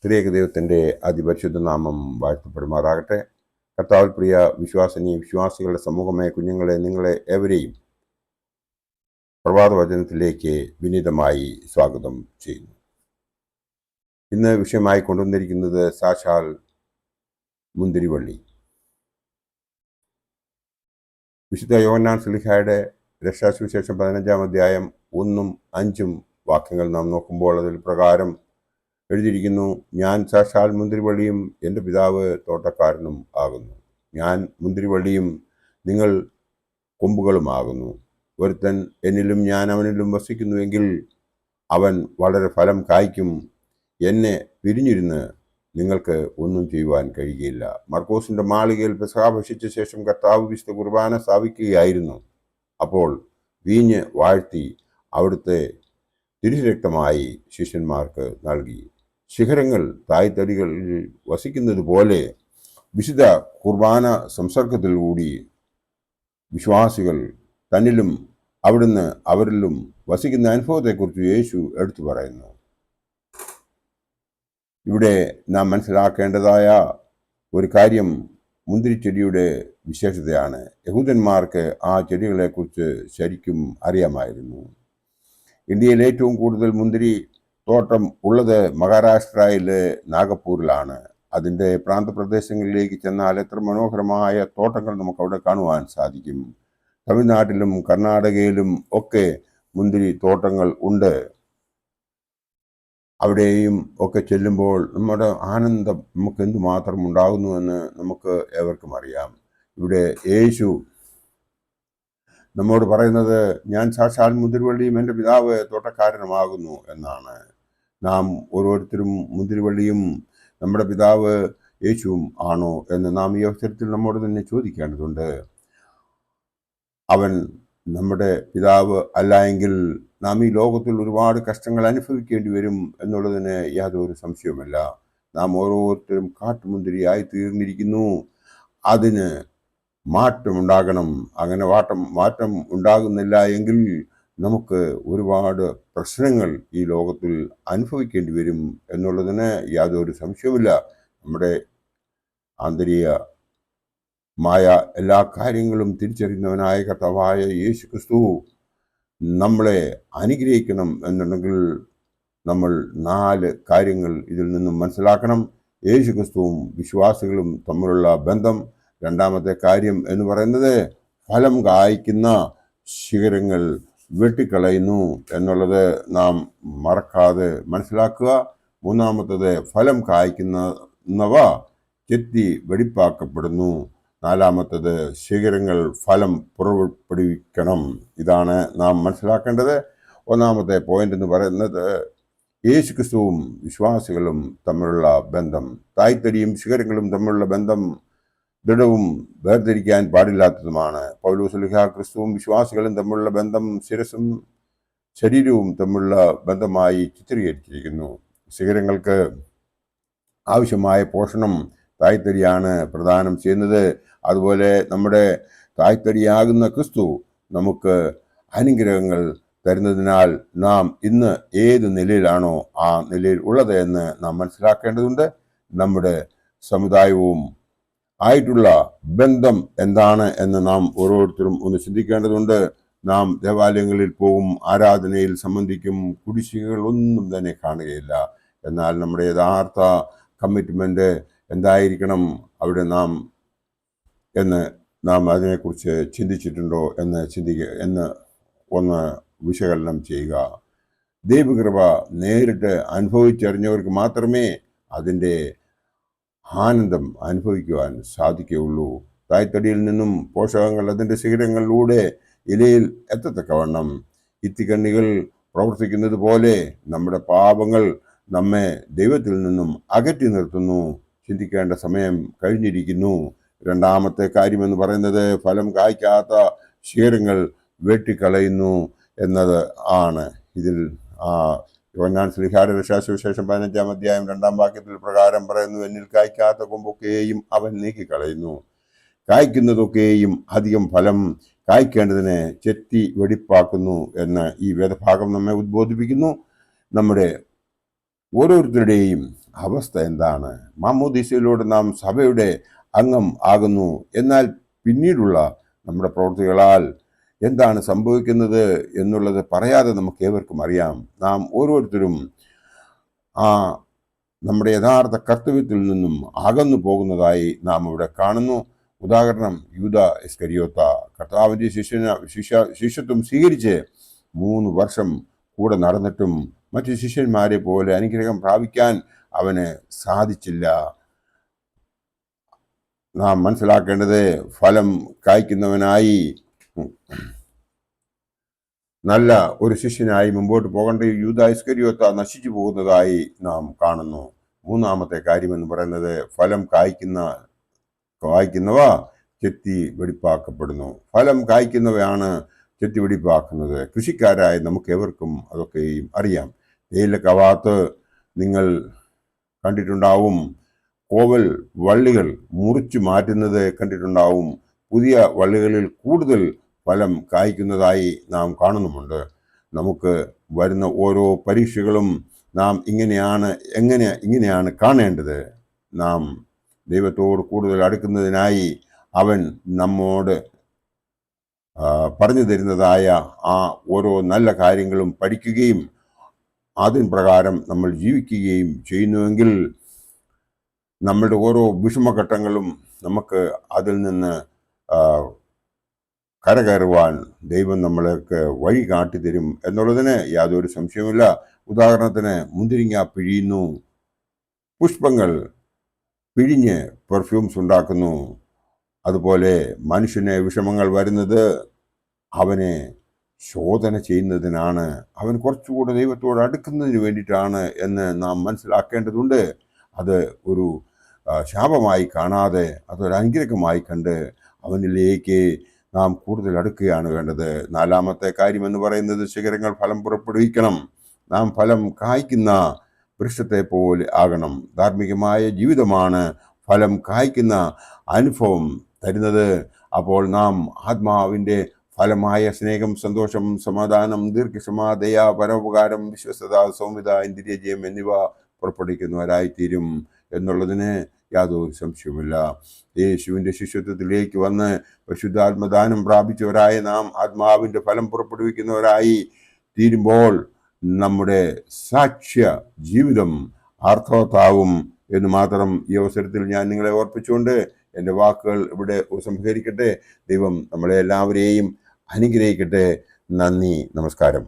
ത്രിയേക ദൈവത്തിൻ്റെ അതിപരിശുദ്ധ നാമം വാഴ്ത്തപ്പെടുമാറാകട്ടെ. കർത്താവിൽ പ്രിയ വിശ്വാസികളുടെ സമൂഹമേ, കുഞ്ഞുങ്ങളെ, നിങ്ങളെ ഏവരെയും പ്രഭാത വചനത്തിലേക്ക് വിനീതമായി സ്വാഗതം ചെയ്യുന്നു. ഇന്ന് വിഷയമായി കൊണ്ടുവന്നിരിക്കുന്നത് സാക്ഷാൽ മുന്തിരിവള്ളി. വിശുദ്ധ യോഹന്നാൻ ശ്ലീഹായുടെ രക്ഷാസുവിശേഷം 15-ാം അധ്യായം 1-5 വാക്യങ്ങൾ നാം നോക്കുമ്പോൾ അതിൽ പ്രകാരം എഴുതിയിരിക്കുന്നു: ഞാൻ സാക്ഷാൽ മുന്തിരിവള്ളിയും എൻ്റെ പിതാവ് തോട്ടക്കാരനും ആകുന്നു. ഞാൻ മുന്തിരിവള്ളിയും നിങ്ങൾ കൊമ്പുകളുമാകുന്നു. ഒരുത്തൻ എന്നിലും ഞാൻ അവനിലും വസിക്കുന്നുവെങ്കിൽ അവൻ വളരെ ഫലം കായ്ക്കും. എന്നെ പിരിഞ്ഞിരുന്ന് നിങ്ങൾക്ക് ഒന്നും ചെയ്യുവാൻ കഴിയുകയില്ല. മർക്കോസിൻ്റെ മാളികയിൽ പെസഹ ഭക്ഷിച്ച ശേഷം കർത്താവ് വിശുദ്ധ കുർബാന സ്ഥാപിക്കുകയായിരുന്നു. അപ്പോൾ വീഞ്ഞ് വാഴ്ത്തി അവിടുത്തെ തിരുരക്തമായി ശിഷ്യന്മാർക്ക് നൽകി. ശിഖരങ്ങൾ തായ്തടികളിൽ വസിക്കുന്നത് പോലെ വിശുദ്ധ കുർബാന സംസർഗത്തിലൂടി വിശ്വാസികൾ തന്നിലും അവിടുന്ന് അവരിലും വസിക്കുന്ന അനുഭവത്തെക്കുറിച്ച് യേശു എടുത്തു പറയുന്നു. ഇവിടെ നാം മനസ്സിലാക്കേണ്ടതായ ഒരു കാര്യം മുന്തിരിച്ചെടിയുടെ വിശേഷതയാണ്. യഹൂദന്മാർക്ക് ആ ചെടികളെക്കുറിച്ച് ശരിക്കും അറിയാമായിരുന്നു. ഇന്ത്യയിൽ ഏറ്റവും കൂടുതൽ മുന്തിരി തോട്ടം ഉള്ളത് മഹാരാഷ്ട്രയിലെ നാഗപ്പൂരിലാണ്. അതിൻ്റെ പ്രാന്തപ്രദേശങ്ങളിലേക്ക് ചെന്നാൽ എത്ര മനോഹരമായ തോട്ടങ്ങൾ നമുക്ക് അവിടെ കാണുവാൻ സാധിക്കും. തമിഴ്നാട്ടിലും കർണാടകയിലും ഒക്കെ മുന്തിരി തോട്ടങ്ങൾ ഉണ്ട്. അവിടെയും ഒക്കെ ചെല്ലുമ്പോൾ നമ്മുടെ ആനന്ദം നമുക്ക് എന്തുമാത്രം ഉണ്ടാകുന്നുവെന്ന് നമുക്ക് ഏവർക്കും അറിയാം. ഇവിടെ യേശു നമ്മോട് പറയുന്നത്, ഞാൻ സാക്ഷാൽ മുന്തിരിവള്ളിയും എൻ്റെ പിതാവ് തോട്ടക്കാരനുമാകുന്നു എന്നാണ്. നാം ഓരോരുത്തരും മുന്തിരിവള്ളിയും നമ്മുടെ പിതാവ് യേശുവും ആണോ എന്ന് നാം ഈ അവസരത്തിൽ നമ്മോട് തന്നെ ചോദിക്കേണ്ടതുണ്ട്. അവൻ നമ്മുടെ പിതാവ് അല്ല എങ്കിൽ നാം ഈ ലോകത്തിൽ ഒരുപാട് കഷ്ടങ്ങൾ അനുഭവിക്കേണ്ടി വരും എന്നുള്ളതിന് യാതൊരു സംശയവുമില്ല. നാം ഓരോരുത്തരും കാട്ടുമുന്തിരിയായി തീർന്നിരിക്കുന്നു. അതിന് മാറ്റമുണ്ടാകണം. അങ്ങനെ മാറ്റം ഉണ്ടാകുന്നില്ല എങ്കിൽ നമുക്ക് ഒരുപാട് പ്രശ്നങ്ങൾ ഈ ലോകത്തിൽ അനുഭവിക്കേണ്ടി വരും എന്നുള്ളതിന് യാതൊരു സംശയവുമില്ല. നമ്മുടെ ആന്തരികമായ എല്ലാ കാര്യങ്ങളും തിരിച്ചറിയുന്നവനായ കർത്താവായ യേശു ക്രിസ്തു നമ്മളെ അനുഗ്രഹിക്കണം എന്നുണ്ടെങ്കിൽ നമ്മൾ 4 കാര്യങ്ങൾ ഇതിൽ നിന്നും മനസ്സിലാക്കണം. യേശു ക്രിസ്തുവും വിശ്വാസികളും തമ്മിലുള്ള ബന്ധം. രണ്ടാമത്തെ കാര്യം എന്ന് പറയുന്നത് ഫലം കായ്ക്കുന്ന ശിഖരങ്ങൾ വെട്ടിക്കളയുന്നു എന്നുള്ളത് നാം മറക്കാതെ മനസ്സിലാക്കുക. മൂന്നാമത്തത് ഫലം കായ്ക്കുന്നവ ചെത്തി വെടിപ്പാക്കപ്പെടുന്നു. നാലാമത്തത് ശിഖരങ്ങൾ ഫലം പുറപ്പെടുവിക്കണം. ഇതാണ് നാം മനസ്സിലാക്കേണ്ടത്. ഒന്നാമത്തെ പോയിന്റ് എന്ന് പറയുന്നത് യേശു ക്രിസ്തുവും വിശ്വാസികളും തമ്മിലുള്ള ബന്ധം. തായ്തടിയും ശിഖരങ്ങളും തമ്മിലുള്ള ബന്ധം ദൃഢവും വേർതിരിക്കാൻ പാടില്ലാത്തതുമാണ്. പൗലോസ് ശ്ലീഹാ ക്രിസ്തുവും വിശ്വാസികളും തമ്മിലുള്ള ബന്ധം ശിരസും ശരീരവും തമ്മിലുള്ള ബന്ധമായി ചിത്രീകരിച്ചിരിക്കുന്നു. ശിഖരങ്ങൾക്ക് ആവശ്യമായ പോഷണം തായ്തടിയാണ് പ്രദാനം ചെയ്യുന്നത്. അതുപോലെ നമ്മുടെ തായ്തടിയാകുന്ന ക്രിസ്തു നമുക്ക് അനുഗ്രഹങ്ങൾ തരുന്നതിനാൽ നാം ഇന്ന് ഏത് നിലയിലാണോ ആ നിലയിൽ ഉള്ളത് എന്ന് നാം മനസ്സിലാക്കേണ്ടതുണ്ട്. നമ്മുടെ സമുദായവും ആയിട്ടുള്ള ബന്ധം എന്താണ് എന്ന് നാം ഓരോരുത്തരും ഒന്ന് ചിന്തിക്കേണ്ടതുണ്ട്. നാം ദേവാലയങ്ങളിൽ പോകും, ആരാധനയിൽ സംബന്ധിക്കും, കുടിശ്ശികകൾ ഒന്നും തന്നെ കാണുകയില്ല. എന്നാൽ നമ്മുടെ യഥാർത്ഥ കമ്മിറ്റ്മെന്റ് എന്തായിരിക്കണം അവിടെ നാം അതിനെക്കുറിച്ച് ചിന്തിച്ചിട്ടുണ്ടോ എന്ന് ഒന്ന് വിശകലനം ചെയ്യുക. ദൈവകൃപ നേരിട്ട് അനുഭവിച്ചറിഞ്ഞവർക്ക് മാത്രമേ അതിൻ്റെ ആനന്ദം അനുഭവിക്കുവാൻ സാധിക്കുകയുള്ളൂ. തായ്തടിയിൽ നിന്നും പോഷകങ്ങൾ അതിൻ്റെ ശിഖരങ്ങളിലൂടെ ഇലയിൽ എത്തത്തക്കവണ്ണം ഇത്തിക്കണ്ണികൾ പ്രവർത്തിക്കുന്നത് പോലെ നമ്മുടെ പാപങ്ങൾ നമ്മെ ദൈവത്തിൽ നിന്നും അകറ്റി നിർത്തുന്നു. ചിന്തിക്കേണ്ട സമയം കഴിഞ്ഞിരിക്കുന്നു. രണ്ടാമത്തെ കാര്യമെന്ന് പറയുന്നത് ഫലം കായ്ക്കാത്ത ശിഖരങ്ങൾ വെട്ടിക്കളയുന്നു എന്നത് ആണ്. ഇതിൽ യോഹന്നാൻ ശ്ലീഹായുടെ രക്ഷാസുവിശേഷം 15-ാം അധ്യായം 2-ാം വാക്യത്തിൽ പ്രകാരം പറയുന്നു: എന്നിൽ കായ്ക്കാത്ത കൊമ്പൊക്കെയും അവൻ നീക്കിക്കളയുന്നു, കായ്ക്കുന്നതൊക്കെയും അധികം ഫലം കായ്ക്കേണ്ടതിനെ ചെത്തി വെടിപ്പാക്കുന്നു എന്ന് ഈ വേദഭാഗം നമ്മെ ഉദ്ബോധിപ്പിക്കുന്നു. നമ്മുടെ ഓരോരുത്തരുടെയും അവസ്ഥ എന്താണ്? മാമോദീസയിലൂടെ നാം സഭയുടെ അംഗം ആകുന്നു. എന്നാൽ പിന്നീടുള്ള നമ്മുടെ പ്രവൃത്തികളാൽ എന്താണ് സംഭവിക്കുന്നത് എന്നുള്ളത് പറയാതെ നമുക്ക് ഏവർക്കും അറിയാം. നാം ഓരോരുത്തരും ആ നമ്മുടെ യഥാർത്ഥ കർത്തവ്യത്തിൽ നിന്നും അകന്നു പോകുന്നതായി നാം ഇവിടെ കാണുന്നു. ഉദാഹരണം, യൂദ ഇസ്കരിയോത്ത കർത്താവിൻ്റെ ശിഷ്യത്വം സ്വീകരിച്ച് 3 വർഷം കൂടെ നടന്നിട്ടും മറ്റു ശിഷ്യന്മാരെ പോലെ അനുഗ്രഹം പ്രാപിക്കാൻ അവന് സാധിച്ചില്ല. നാം മനസ്സിലാക്കേണ്ടത്, ഫലം കായ്ക്കുന്നവനായി നല്ല ഒരു ശിഷ്യനായി മുമ്പോട്ട് പോകേണ്ട യൂദാ ഇസ്കരിയോത്ത നശിച്ചു പോകുന്നതായി നാം കാണുന്നു. 3-ാമത്തെ കാര്യമെന്ന് പറയുന്നത്, ഫലം കായ്ക്കുന്നവ ചെത്തി വെടിപ്പാക്കപ്പെടുന്നു. ഫലം കായ്ക്കുന്നവയാണ് ചെത്തി വെടിപ്പാക്കുന്നത്. കൃഷിക്കാരായ നമുക്ക് ഏവർക്കും അതൊക്കെയും അറിയാം. തേയില കവാത്ത് നിങ്ങൾ കണ്ടിട്ടുണ്ടാവും. കോവൽ വള്ളികൾ മുറിച്ചു മാറ്റുന്നത് കണ്ടിട്ടുണ്ടാവും. പുതിയ വള്ളികളിൽ കൂടുതൽ ഫലം കായ്ക്കുന്നതായി നാം കാണുന്നുമുണ്ട്. നമുക്ക് വരുന്ന ഓരോ പരീക്ഷകളും നാം ഇങ്ങനെയാണ് കാണേണ്ടത്. നാം ദൈവത്തോട് കൂടുതൽ അടുക്കുന്നതിനായി അവൻ നമ്മോട് പറഞ്ഞു തരുന്നതായ ആ ഓരോ നല്ല കാര്യങ്ങളും പഠിക്കുകയും അതിൻ പ്രകാരം നമ്മൾ ജീവിക്കുകയും ചെയ്യുന്നുവെങ്കിൽ നമ്മളുടെ ഓരോ വിഷമഘട്ടങ്ങളും നമുക്ക് അതിൽ നിന്ന് കരകയറുവാൻ ദൈവം നമ്മൾക്ക് വഴി കാട്ടിത്തരും എന്നുള്ളതിന് യാതൊരു സംശയവുമില്ല. ഉദാഹരണത്തിന്, മുന്തിരിങ്ങ പിഴിയുന്നു, പുഷ്പങ്ങൾ പിഴിഞ്ഞ് പെർഫ്യൂംസ് ഉണ്ടാക്കുന്നു. അതുപോലെ മനുഷ്യന് വിഷമങ്ങൾ വരുന്നത് അവനെ ശോധന ചെയ്യുന്നതിനാണ്, അവൻ കുറച്ചുകൂടെ ദൈവത്തോട് അടുക്കുന്നതിന് വേണ്ടിയിട്ടാണ് എന്ന് നാം മനസ്സിലാക്കേണ്ടതുണ്ട്. അത് ഒരു ശാപമായി കാണാതെ അതൊരു അനുഗ്രഹമായി കണ്ട് അവനിലേക്ക് നാം കൂടുതൽ അടുക്കുകയാണ് വേണ്ടത്. 4-ാമത്തെ കാര്യം എന്ന് പറയുന്നത്, ശിഖരങ്ങൾ ഫലം പുറപ്പെടുവിക്കണം. നാം ഫലം കായ്ക്കുന്ന വൃക്ഷത്തെ പോലെ ആകണം. ധാർമ്മികമായ ജീവിതമാണ് ഫലം കായ്ക്കുന്ന അനുഭവം തരുന്നത്. അപ്പോൾ നാം ആത്മാവിൻ്റെ ഫലമായ സ്നേഹം, സന്തോഷം, സമാധാനം, ദീർഘക്ഷമ, ദയ, പരോപകാരം, വിശ്വസ്തത, സൗമ്യത, ഇന്ദ്രിയജയം എന്നിവ പുറപ്പെടുവിക്കുന്നവരായിത്തീരും എന്നുള്ളതിന് യാതൊരു സംശയവുമില്ല. യേശുവിൻ്റെ ശിഷ്യത്വത്തിലേക്ക് വന്ന് പരിശുദ്ധാത്മദാനം പ്രാപിച്ചവരായ നാം ആത്മാവിൻ്റെ ഫലം പുറപ്പെടുവിക്കുന്നവരായി തീരുമ്പോൾ നമ്മുടെ സാക്ഷ്യ ജീവിതം അർത്ഥവത്താവും എന്ന് മാത്രം ഈ അവസരത്തിൽ ഞാൻ നിങ്ങളെ ഓർപ്പിച്ചുകൊണ്ട് എൻ്റെ വാക്കുകൾ ഇവിടെ ഉപസംഹരിക്കട്ടെ. ദൈവം നമ്മളെ എല്ലാവരെയും അനുഗ്രഹിക്കട്ടെ. നന്ദി, നമസ്കാരം.